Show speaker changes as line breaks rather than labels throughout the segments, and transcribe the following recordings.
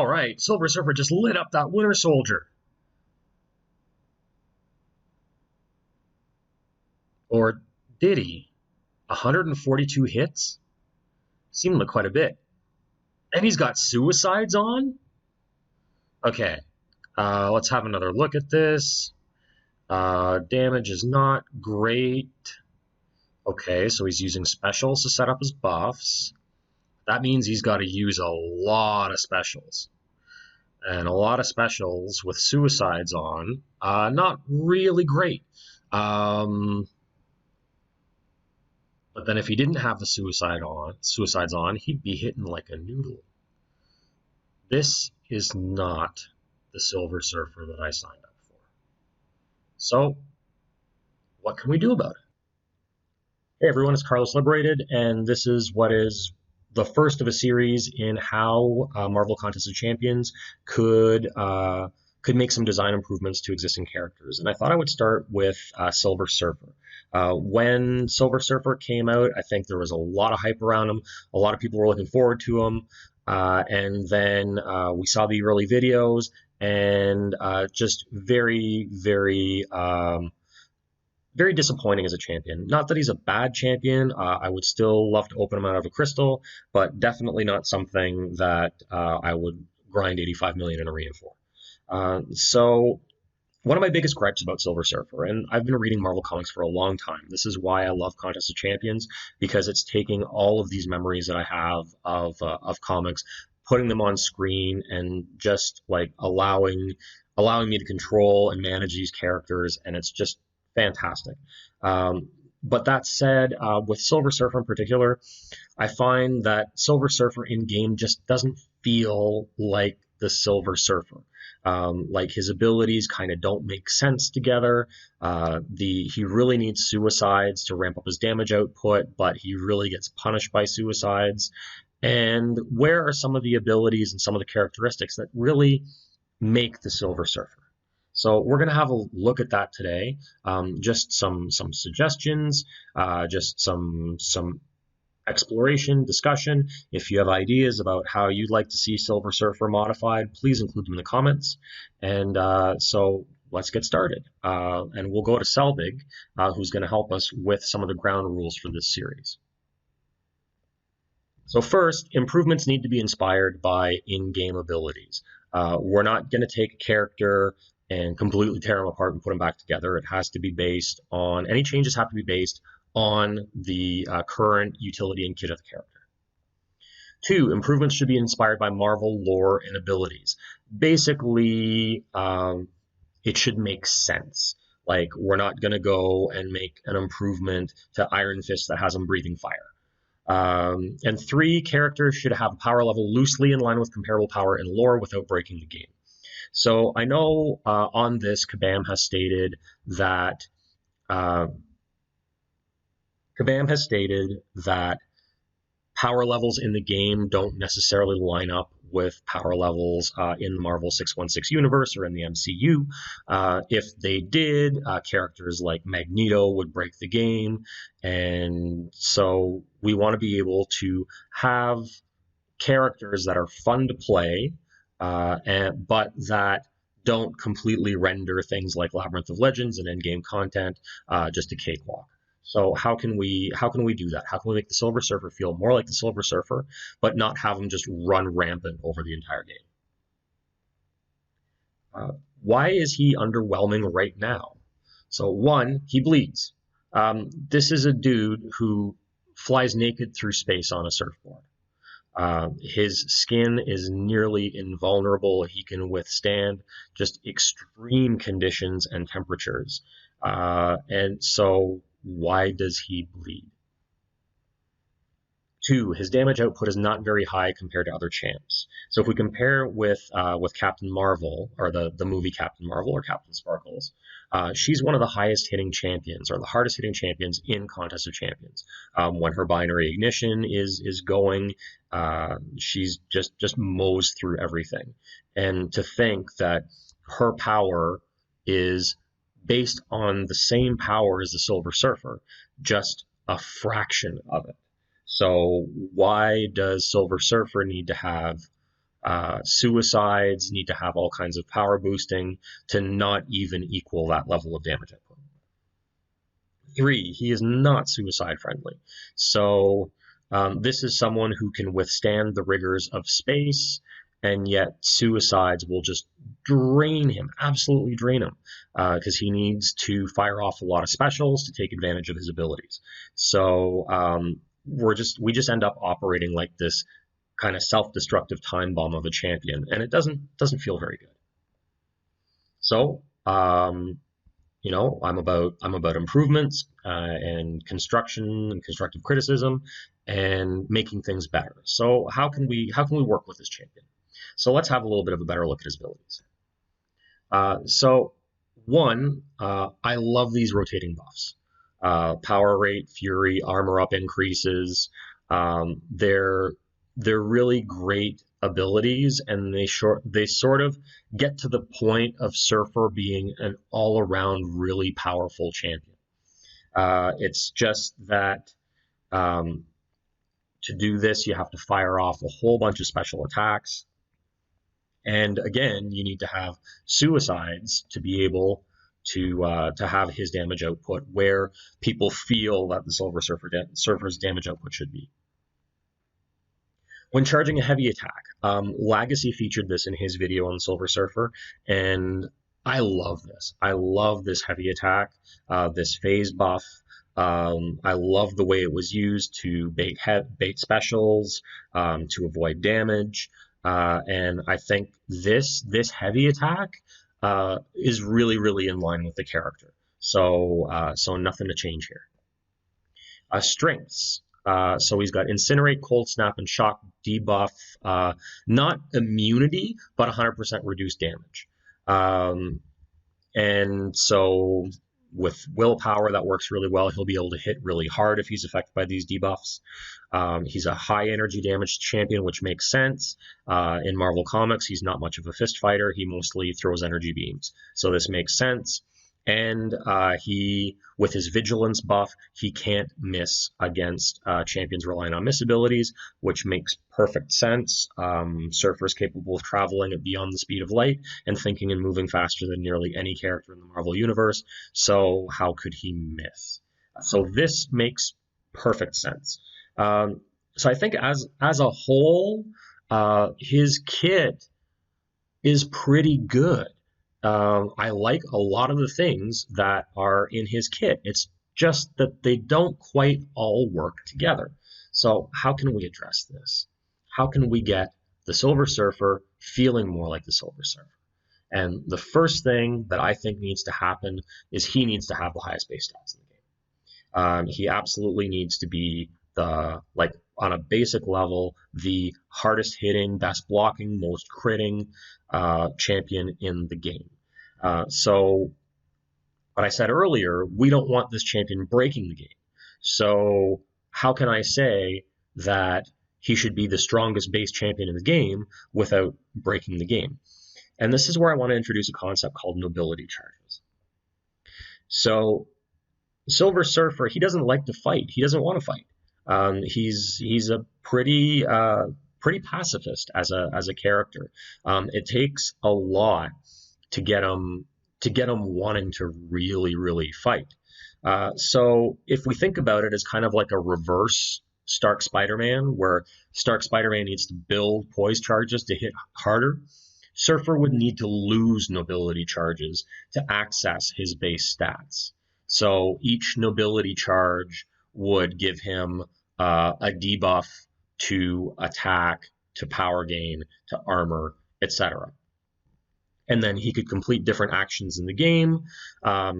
All right, Silver Surfer just lit up that Winter Soldier. Or did he? 142 hits? Seemed like quite a bit. And he's got suicides on? Okay, let's have another look at this. Damage is not great. Okay, so he's using specials to set up his buffs. That means he's got to use a lot of specials. And a lot of specials with suicides on, not really great. But then if he didn't have the suicides on, he'd be hitting like a noodle. This is not the Silver Surfer that I signed up for. So, what can we do about it? Hey everyone, it's CarlosLiberated, and this is what is the first of a series in how Marvel Contest of Champions could make some design improvements to existing characters. And I thought I would start with Silver Surfer. When Silver Surfer came out, I think there was a lot of hype around him. A lot of people were looking forward to him. And then we saw the early videos, and just very, very disappointing as a champion. Not that he's a bad champion. I would still love to open him out of a crystal, but definitely not something that I would grind 85 million in arena for. So one of my biggest gripes about Silver Surfer, and I've been reading Marvel Comics for a long time. This is why I love Contest of Champions, because it's taking all of these memories that I have of comics, putting them on screen, and just like allowing me to control and manage these characters, and it's just fantastic. But that said, with Silver Surfer in particular, I find that Silver Surfer in game just doesn't feel like the Silver Surfer. Like his abilities kind of don't make sense together. He really needs suicides to ramp up his damage output, but he really gets punished by suicides. And where are some of the abilities and some of the characteristics that really make the Silver Surfer? So we're going to have a look at that today. Just some suggestions, just some exploration, discussion. If you have ideas about how you'd like to see Silver Surfer modified, please include them in the comments. And so let's get started. And we'll go to Selvig, who's going to help us with some of the ground rules for this series. So first, improvements need to be inspired by in-game abilities. We're not going to take a character and completely tear them apart and put them back together. It has to be based on, any changes have to be based on the current utility and kit of the character. 2, improvements should be inspired by Marvel lore and abilities. Basically, it should make sense. Like, we're not going to go and make an improvement to Iron Fist that has him breathing fire. And 3, characters should have a power level loosely in line with comparable power and lore without breaking the game. So I know on this, Kabam has stated that power levels in the game don't necessarily line up with power levels in the Marvel 616 universe or in the MCU. If they did, characters like Magneto would break the game. And so we want to be able to have characters that are fun to play, but that don't completely render things like Labyrinth of Legends and endgame content just a cakewalk. So how can we do that? How can we make the Silver Surfer feel more like the Silver Surfer, but not have him just run rampant over the entire game? Why is he underwhelming right now? So 1, he bleeds. This is a dude who flies naked through space on a surfboard. His skin is nearly invulnerable. He can withstand just extreme conditions and temperatures. And so why does he bleed? 2, his damage output is not very high compared to other champs. So if we compare with Captain Marvel, or the movie Captain Marvel, or Captain Sparkles, she's one of the highest hitting champions, or the hardest hitting champions in Contest of Champions. When her binary ignition is going, she's just mows through everything. And to think that her power is based on the same power as the Silver Surfer, just a fraction of it. So why does Silver Surfer need to have Suicides need to have all kinds of power boosting to not even equal that level of damage output. 3, he is not suicide friendly. So this is someone who can withstand the rigors of space, and yet suicides will just drain him, absolutely drain him, because he needs to fire off a lot of specials to take advantage of his abilities. So we just end up operating like this kind of self-destructive time bomb of a champion, and it doesn't feel very good. So you know, I'm about improvements and construction and constructive criticism and making things better. So how can we work with this champion? So let's have a little bit of a better look at his abilities. So one, I love these rotating buffs. Power rate, fury, armor up increases. They're really great abilities, and they sort of get to the point of Surfer being an all-around really powerful champion. It's just that to do this, you have to fire off a whole bunch of special attacks. And again, you need to have suicides to be able to have his damage output where people feel that the Silver Surfer's damage output should be. When charging a heavy attack, Legacy featured this in his video on Silver Surfer, and I love this. I love this heavy attack, this phase buff. I love the way it was used to bait specials, to avoid damage, and I think this heavy attack is really in line with the character. So so nothing to change here. Strengths. So he's got Incinerate, Cold Snap, and Shock debuff. Not immunity, but 100% reduced damage. And so with willpower, that works really well. He'll be able to hit really hard if he's affected by these debuffs. He's a high energy damage champion, which makes sense. In Marvel Comics, he's not much of a fist fighter. He mostly throws energy beams. So this makes sense. And he, with his vigilance buff, he can't miss against champions relying on miss abilities, which makes perfect sense. Surfer's capable of traveling at beyond the speed of light and thinking and moving faster than nearly any character in the Marvel Universe, so how could he miss? So this makes perfect sense. So I think as a whole, his kit is pretty good. I like a lot of the things that are in his kit. It's just that they don't quite all work together. So how can we address this? How can we get the Silver Surfer feeling more like the Silver Surfer? And the first thing that I think needs to happen is he needs to have the highest base stats in the game. He absolutely needs to be like on a basic level, the hardest hitting, best blocking, most critting champion in the game. So what I said earlier, we don't want this champion breaking the game. So how can I say that he should be the strongest base champion in the game without breaking the game? And this is where I want to introduce a concept called nobility charges. So Silver Surfer, he doesn't like to fight. He doesn't want to fight. He's a pretty pacifist as a character. It takes a lot to get him wanting to really fight. So if we think about it as kind of like a reverse Stark Spider-Man, where Stark Spider-Man needs to build poise charges to hit harder, Surfer would need to lose nobility charges to access his base stats. So each nobility charge would give him a debuff to attack, to power gain, to armor, etc. And then he could complete different actions in the game,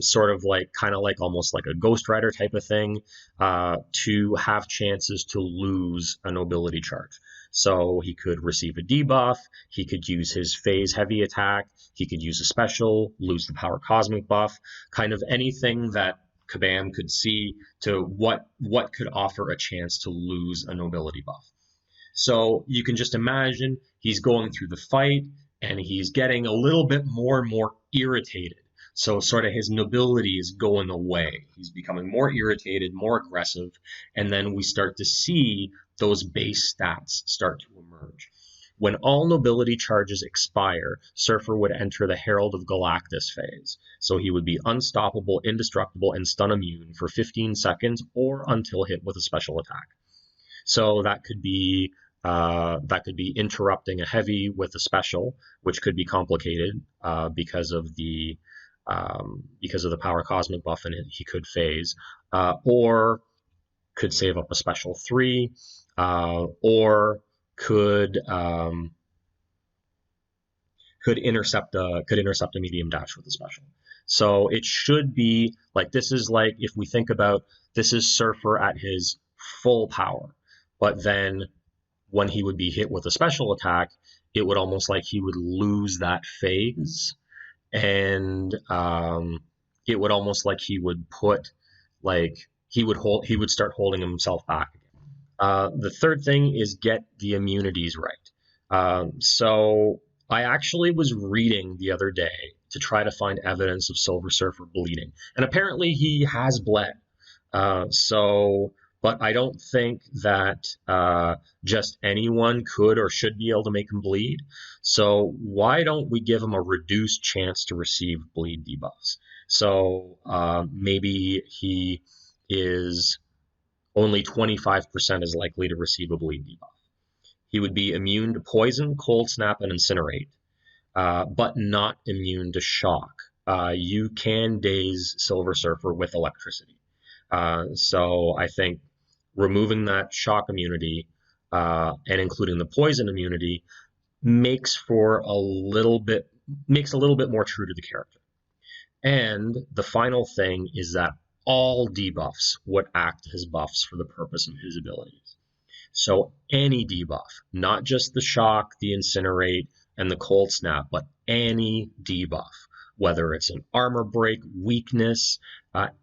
sort of like, kind of like almost like a Ghost Rider type of thing, to have chances to lose a nobility charge. So he could receive a debuff, he could use his phase heavy attack, he could use a special, lose the power cosmic buff, kind of anything that Kabam could see to what could offer a chance to lose a nobility buff. So you can just imagine he's going through the fight and he's getting a little bit more and more irritated. So sort of his nobility is going away. He's becoming more irritated, more aggressive, and then we start to see those base stats start to emerge. When all nobility charges expire, Surfer would enter the Herald of Galactus phase. So he would be unstoppable, indestructible, and stun immune for 15 seconds or until hit with a special attack. So that could be interrupting a heavy with a special, which could be complicated because of the power cosmic buff, and he could phase, or could save up a special 3, or could intercept a medium dash with a special. So it should be like, this is like, if we think about, this is Surfer at his full power, but then when he would be hit with a special attack, it would almost like he would lose that phase, and it would almost like he would start holding himself back again. The third thing is get the immunities right. So I actually was reading the other day to try to find evidence of Silver Surfer bleeding, and apparently he has bled. But I don't think that just anyone could or should be able to make him bleed. So why don't we give him a reduced chance to receive bleed debuffs? So maybe he is only 25% as likely to receive a bleed debuff. He would be immune to poison, cold snap, and incinerate, but not immune to shock. You can daze Silver Surfer with electricity. So I think removing that shock immunity and including the poison immunity makes a little bit more true to the character. And the final thing is that all debuffs would act as buffs for the purpose of his abilities. So any debuff, not just the shock, the incinerate, and the cold snap, but any debuff, whether it's an armor break, weakness,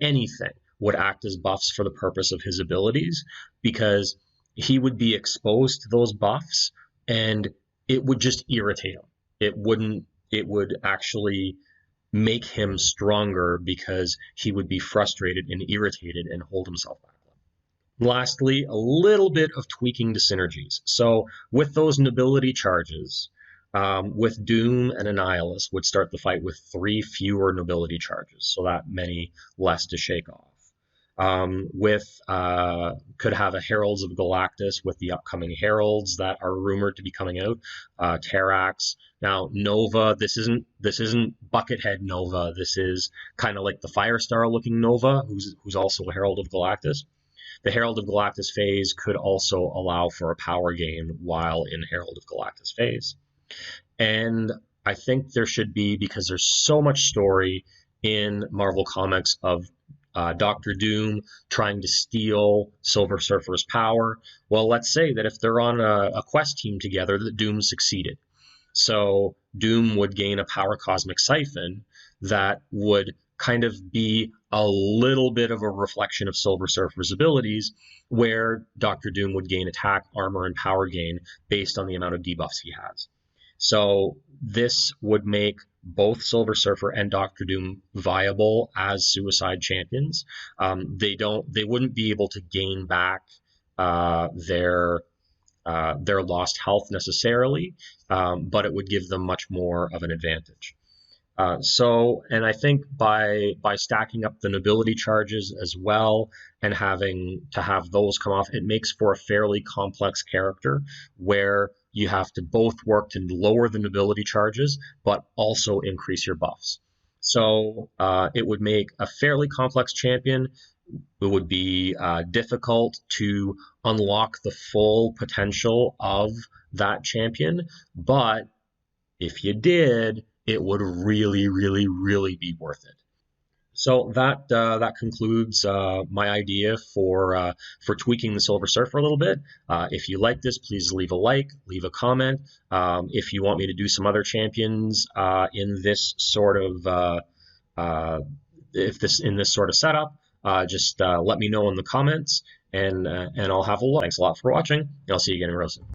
anything, would act as buffs for the purpose of his abilities, because he would be exposed to those buffs and it would just irritate him. It would actually make him stronger because he would be frustrated and irritated and hold himself back. Lastly, a little bit of tweaking to synergies. So with those nobility charges, with Doom and Annihilus would start the fight with 3 fewer nobility charges, so that many less to shake off. Could have a Heralds of Galactus with the upcoming Heralds that are rumored to be coming out. Terrax. Now Nova, this isn't Buckethead Nova. This is kind of like the Firestar looking Nova, who's also a Herald of Galactus. The Herald of Galactus phase could also allow for a power gain while in Herald of Galactus phase. And I think there should be, because there's so much story in Marvel Comics of Dr. Doom trying to steal Silver Surfer's power. Well, let's say that if they're on a quest team together, that Doom succeeded. So Doom would gain a power cosmic siphon that would kind of be a little bit of a reflection of Silver Surfer's abilities, where Dr. Doom would gain attack, armor, and power gain based on the amount of debuffs he has. So this would make both Silver Surfer and Dr. Doom viable as suicide champions. They wouldn't be able to gain back their lost health necessarily, but it would give them much more of an advantage. And I think by stacking up the nobility charges as well and having to have those come off, it makes for a fairly complex character where you have to both work to lower the nobility charges, but also increase your buffs. So it would make a fairly complex champion. It would be difficult to unlock the full potential of that champion, but if you did, it would really, really, really be worth it. So that concludes my idea for tweaking the Silver Surfer a little bit. If you like this, please leave a like, leave a comment. If you want me to do some other champions in this sort of setup, just let me know in the comments, and I'll have a look. Thanks a lot for watching, and I'll see you again real soon.